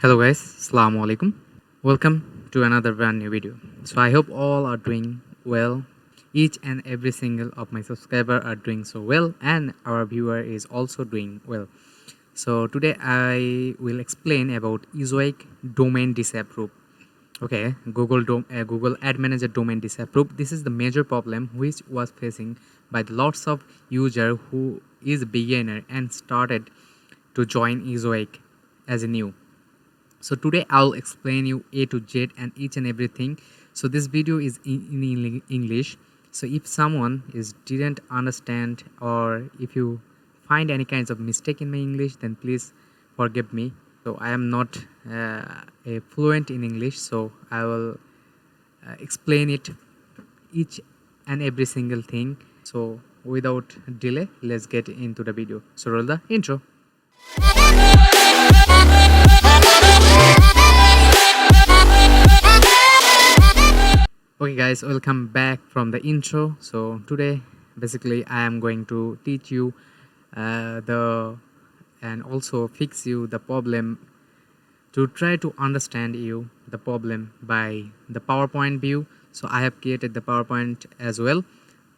Hello guys, Assalamu alaikum. Welcome to another brand new video. So I hope all are doing well. Each and every single of my subscriber are doing so well, and our viewer is also doing well. So today I will explain about Ezoic domain disapprove. Okay, Google Ad Manager domain disapprove. This is the major problem which was facing by the lots of user who is beginner and started to join Ezoic as a new. So today I'll explain you A to Z and each and everything. So this video is in English. So if someone didn't understand, or if you find any kinds of mistake in my English, then please forgive me. So I am not a fluent in English, so I will explain it each and every single thing. So without delay, let's get into the video. So roll the intro. Okay guys, welcome back from the intro. So today basically I am going to teach you and also fix you the problem, to try to understand you the problem by the PowerPoint view. So I have created the PowerPoint as well,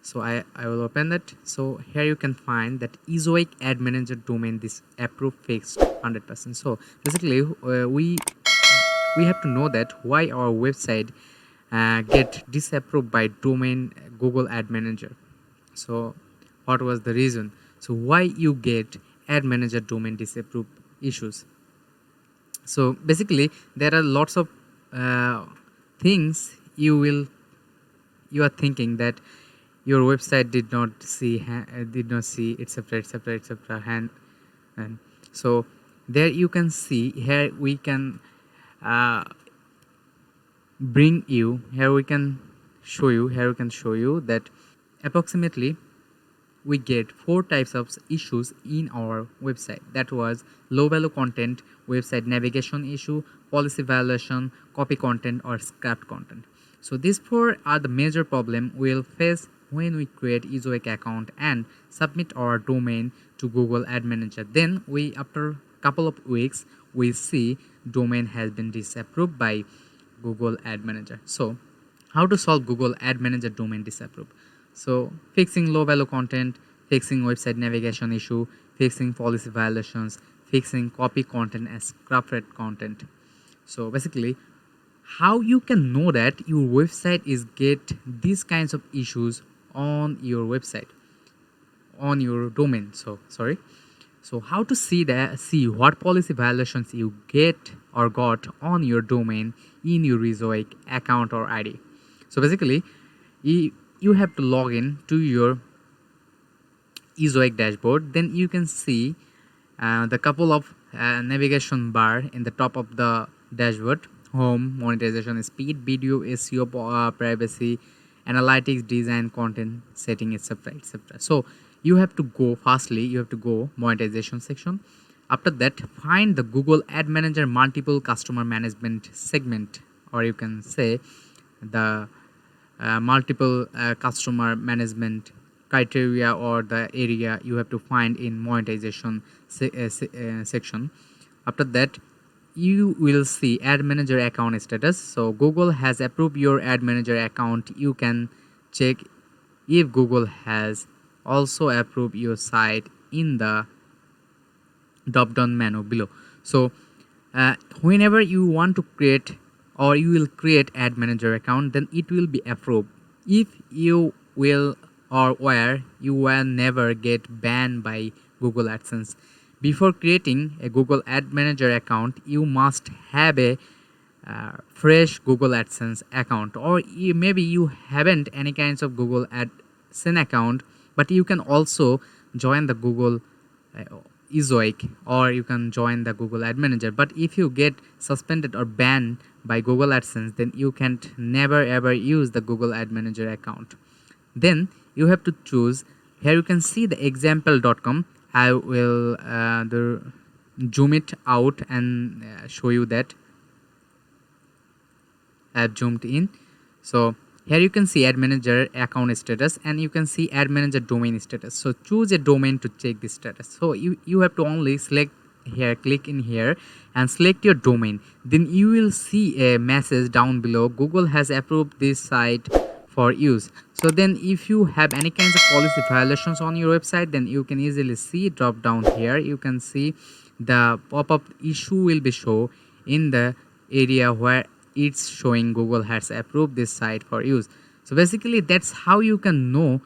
so I will open that. So here you can find that Ezoic Ad Manager domain this approved fixed 100%. So basically we have to know that why our website get disapproved by domain Google Ad Manager. So what was the reason? So why you get Ad Manager domain disapproved issues? So basically there are lots of things you are thinking that your website did not see etc. And so there you can see, here we can show you that approximately we get 4 types of issues in our website. That was low value content, website navigation issue, policy violation, copy content, or scrapped content. So these 4 are the major problem we'll face when we create Ezoic account and submit our domain to Google Ad Manager. Then after couple of weeks we see domain has been disapproved by Google Ad Manager. So how to solve Google Ad Manager domain disapprove? So fixing low value content, fixing website navigation issue, fixing policy violations, fixing copy content and scrapped content. So basically how you can know that your website is get these kinds of issues on your website, on your domain. So how to see what policy violations you get or got on your domain in your Ezoic account or ID. So basically you have to log in to your Ezoic dashboard. Then you can see the couple of navigation bar in the top of the dashboard: home, monetization, speed, video, SEO, privacy, analytics, design, content, setting, etc. So you have to go monetization section. After that, find the Google Ad Manager multiple customer management segment, or you can say the multiple customer management criteria, or the area you have to find in monetization section. After that, you will see Ad Manager account status. So Google has approved your Ad Manager account. You can check if Google has also approved your site in the drop down menu below. So whenever you want to create, or you will create Ad Manager account, then it will be approved. If you will or where you will never get banned by Google AdSense. Before creating a Google Ad Manager account, you must have a fresh Google AdSense account, or maybe you haven't any kinds of Google AdSense account, but you can also join the Google Ezoic, or you can join the Google Ad Manager. But if you get suspended or banned by Google AdSense, then you can't never ever use the Google Ad Manager account. Then you have to choose. Here you can see the example.com. I will zoom it out and show you that I have zoomed in. So here you can see Ad Manager account status, and you can see Ad Manager domain status. So choose a domain to check this status. So you have to only select here, click in here and select your domain. Then you will see a message down below, Google has approved this site for use. So then if you have any kinds of policy violations on your website, then you can easily see, drop down here, you can see the pop-up issue will be shown in the area where it's showing Google has approved this site for use. So basically that's how you can know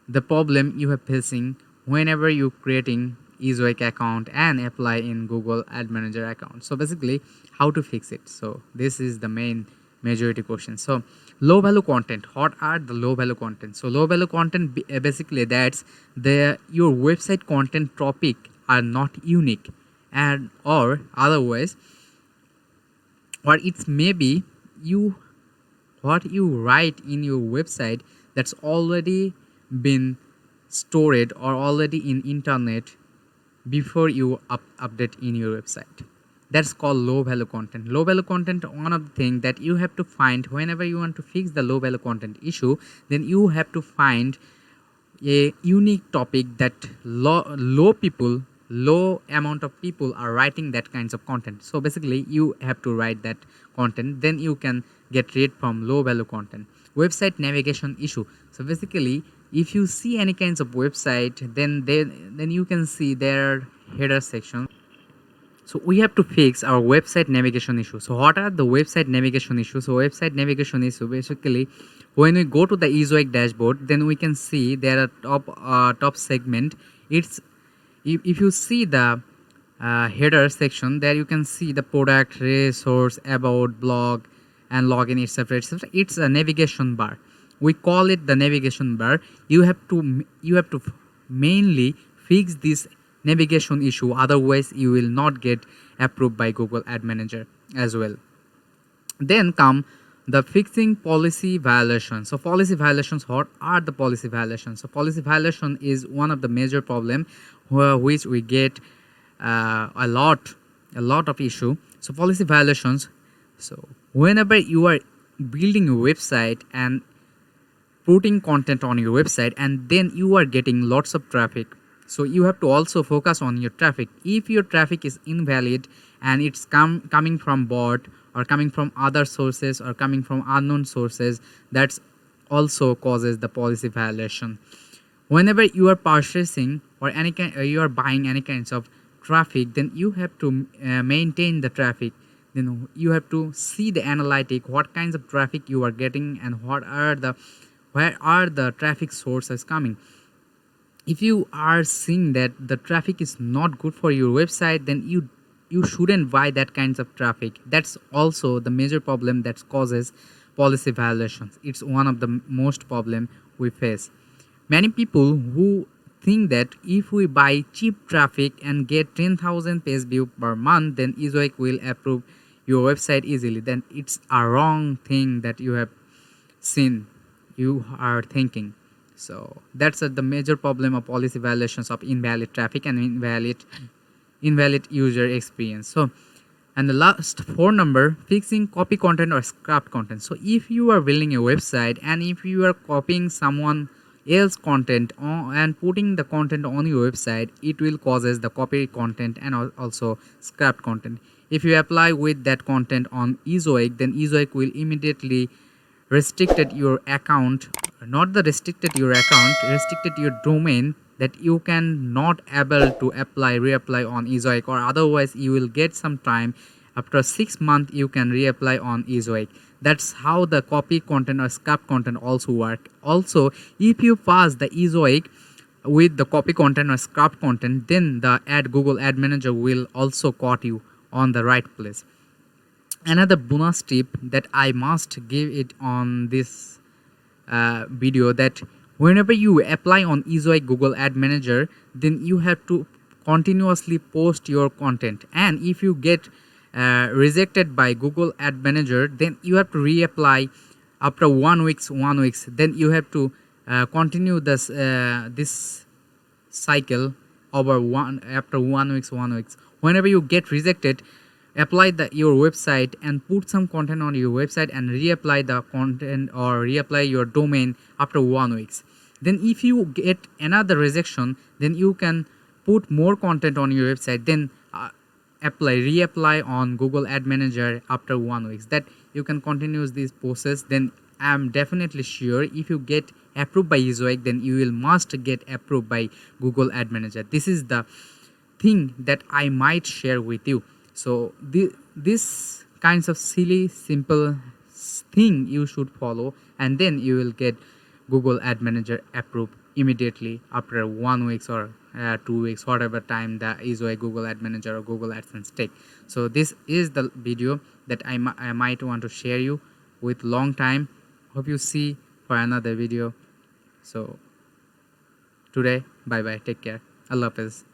the problem you are facing whenever you creating Ezoic account and apply in Google Ad Manager account. So basically how to fix it. So this is the main majority question. So low value content, what are the low value content? So low value content basically that's your website content topic are not unique, and or otherwise or it's maybe what you write in your website that's already been stored or already in internet before you update in your website. That's called low value content. Low value content, one of the things that you have to find whenever you want to fix the low value content issue, then you have to find a unique topic that low amount of people are writing that kinds of content. So basically you have to write that content, then you can get rid from low value content. Website navigation issue. So basically if you see any kinds of website, then you can see their header section. So we have to fix our website navigation issue. So what are the website navigation issues? So website navigation issue basically when we go to the Ezoic dashboard, then we can see there are top segment. It's if you see the header section, there you can see the product, resource, about, blog, and login, etc., etc. It's a navigation bar. We call it the navigation bar. You have to mainly fix this navigation issue, otherwise you will not get approved by Google Ad Manager as well. Then come the fixing policy violations. So policy violations, what are the policy violations? So policy violation is one of the major problem which we get a lot of issue. So policy violations, so whenever you are building a website and putting content on your website and then you are getting lots of traffic, so you have to also focus on your traffic. If your traffic is invalid and it's coming from bot or coming from other sources or coming from unknown sources, that's also causes the policy violation. Whenever you are purchasing or you are buying any kinds of traffic, then you have to maintain the traffic. Then you have to see the analytic, what kinds of traffic you are getting and where are the traffic sources coming. If you are seeing that the traffic is not good for your website, then you shouldn't buy that kinds of traffic. That's also the major problem that causes policy violations. It's one of the most problem we face. Many people who think that if we buy cheap traffic and get 10,000 page view per month, then Ezoic will approve your website easily. Then it's a wrong thing that you have seen, you are thinking. So that's the major problem of policy violations of invalid traffic and invalid user experience. So, and the last 4 number, fixing copy content or scrapped content. So if you are building a website and if you are copying someone else content and putting the content on your website, it will causes the copy content and also scrapped content. If you apply with that content on Ezoic, then Ezoic will immediately restricted your account, not the restricted your account, restricted your domain, that you can not able to reapply on Ezoic, or otherwise you will get some time after 6 months you can reapply on Ezoic. That's how the copy content or scrap content also work. Also, if you pass the Ezoic with the copy content or scrap content, then the Google Ad Manager will also caught you on the right place. Another bonus tip that I must give it on this video, that whenever you apply on Ezoic Google Ad Manager, then you have to continuously post your content, and if you get rejected by Google Ad Manager, then you have to reapply after 1 week. Then you have to continue this cycle over after 1 week. Whenever you get rejected, apply your website and put some content on your website and reapply the content or reapply your domain after 1 week. Then if you get another rejection, then you can put more content on your website. Then reapply on Google Ad Manager after 1 week, that you can continue this process, then I'm definitely sure if you get approved by Ezoic, then you will must get approved by Google Ad Manager. This is the thing that I might share with you. So this kinds of silly simple thing you should follow, and then you will get Google Ad Manager approved immediately after 1 week or 2 weeks, whatever time that is why Google Ad Manager or Google AdSense take. So this is the video that I might want to share you with long time. Hope you see for another video. So today, bye bye, take care, Allah Hafiz.